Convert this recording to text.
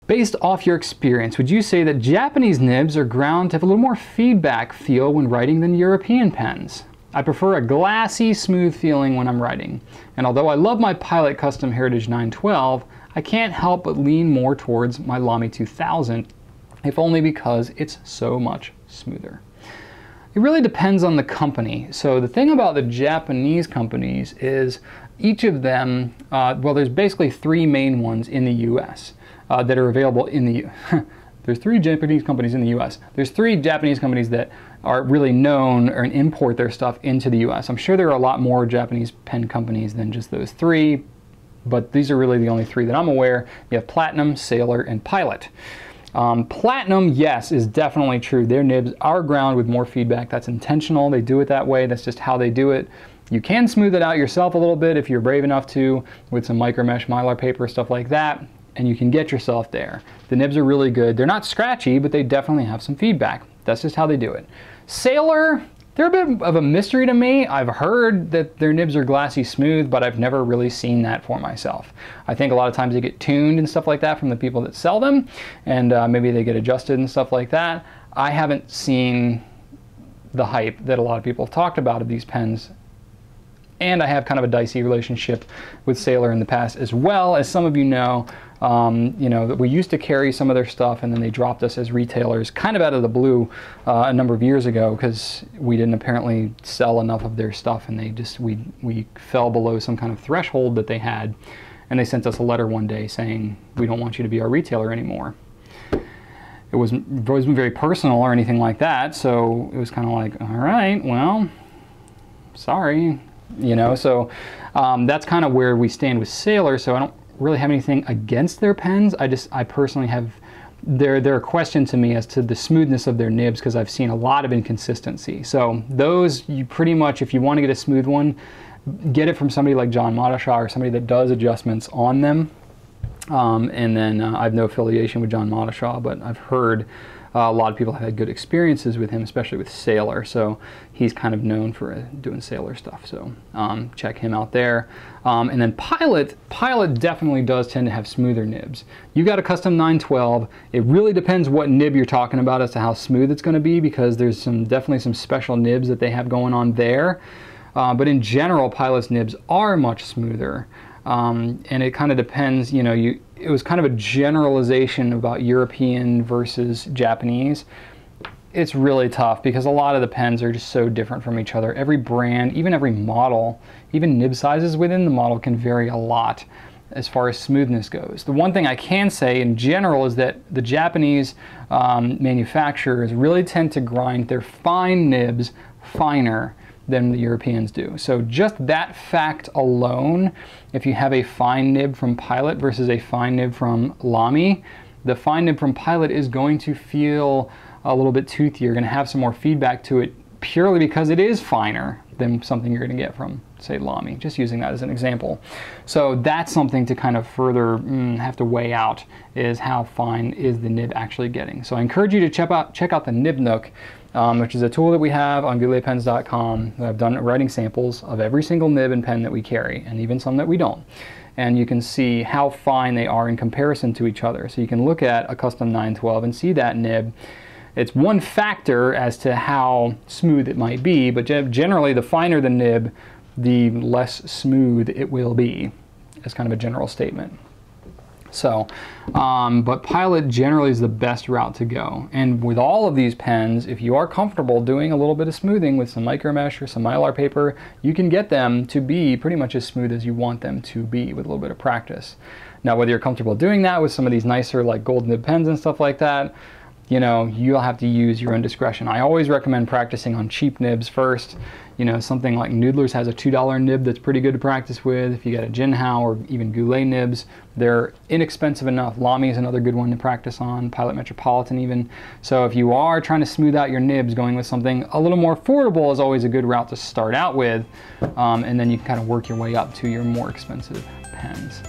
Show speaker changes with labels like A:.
A: Based off your experience, would you say that Japanese nibs are ground to have a little more feedback feel when writing than European pens? I prefer a glassy, smooth feeling when I'm writing. And although I love my Pilot Custom Heritage 912, I can't help but lean more towards my Lamy 2000, if only because it's so much smoother. It really depends on the company. So the thing about the Japanese companies is each of them, well, there's basically three main ones in the US that are available in the There's three Japanese companies in the US. There's three Japanese companies that are really known or import their stuff into the US. I'm sure there are a lot more Japanese pen companies than just those three, but these are really the only three that I'm aware. You have Platinum, Sailor, and Pilot. Platinum, yes, is definitely true. Their nibs are ground with more feedback. That's intentional. They do it that way. That's just how they do it. You can smooth it out yourself a little bit if you're brave enough to with some micro mesh mylar paper, stuff like that, and you can get yourself there. The nibs are really good. They're not scratchy, but they definitely have some feedback. That's just how they do it. Sailor, they're a bit of a mystery to me. I've heard that their nibs are glassy smooth, but I've never really seen that for myself. I think a lot of times they get tuned and stuff like that from the people that sell them, and maybe they get adjusted and stuff like that. I haven't seen the hype that a lot of people have talked about of these pens. And I have kind of a dicey relationship with Sailor in the past as well. As some of you know, that we used to carry some of their stuff and then they dropped us as retailers kind of out of the blue a number of years ago because we didn't apparently sell enough of their stuff, and we fell below some kind of threshold that they had, and they sent us a letter one day saying, we don't want you to be our retailer anymore. It wasn't very personal or anything like that, so it was kind of like, all right, well, sorry. So that's kind of where we stand with Sailor. So I don't really have anything against their pens. I personally have, they're a question to me as to the smoothness of their nibs because I've seen a lot of inconsistency. So those, you pretty much, if you want to get a smooth one, get it from somebody like John Madashaw or somebody that does adjustments on them. And then I have no affiliation with John Madashaw, but I've heard a lot of people have had good experiences with him, especially with Sailor. So he's kind of known for doing Sailor stuff. So check him out there. And then Pilot definitely does tend to have smoother nibs. You got a custom 912. It really depends what nib you're talking about as to how smooth it's going to be, because there's definitely some special nibs that they have going on there. But in general, Pilot's nibs are much smoother. And it kind of depends, it was kind of a generalization about European versus Japanese. It's really tough because a lot of the pens are just so different from each other. Every brand, even every model, even nib sizes within the model can vary a lot as far as smoothness goes. The one thing I can say in general is that the Japanese manufacturers really tend to grind their fine nibs finer than the Europeans do. So just that fact alone, if you have a fine nib from Pilot versus a fine nib from Lamy, the fine nib from Pilot is going to feel a little bit toothy. You're going to have some more feedback to it purely because it is finer than something you're going to get from, say, Lamy, just using that as an example. So that's something to kind of further have to weigh out, is how fine is the nib actually getting. So I encourage you to check out the Nib Nook, which is a tool that we have on gouletpens.com. I've done writing samples of every single nib and pen that we carry, and even some that we don't. And you can see how fine they are in comparison to each other. So you can look at a custom 912 and see that nib. It's one factor as to how smooth it might be, but generally the finer the nib, the less smooth it will be, as kind of a general statement. So, but Pilot generally is the best route to go. And with all of these pens, if you are comfortable doing a little bit of smoothing with some micro mesh or some mylar paper, you can get them to be pretty much as smooth as you want them to be with a little bit of practice. Now, whether you're comfortable doing that with some of these nicer like gold nib pens and stuff like that, you'll have to use your own discretion. I always recommend practicing on cheap nibs first. Something like Noodler's has a $2 nib that's pretty good to practice with. If you got a Jinhao or even Goulet nibs, they're inexpensive enough. Lamy is another good one to practice on, Pilot Metropolitan even. So if you are trying to smooth out your nibs, going with something a little more affordable is always a good route to start out with. And then you can kind of work your way up to your more expensive pens.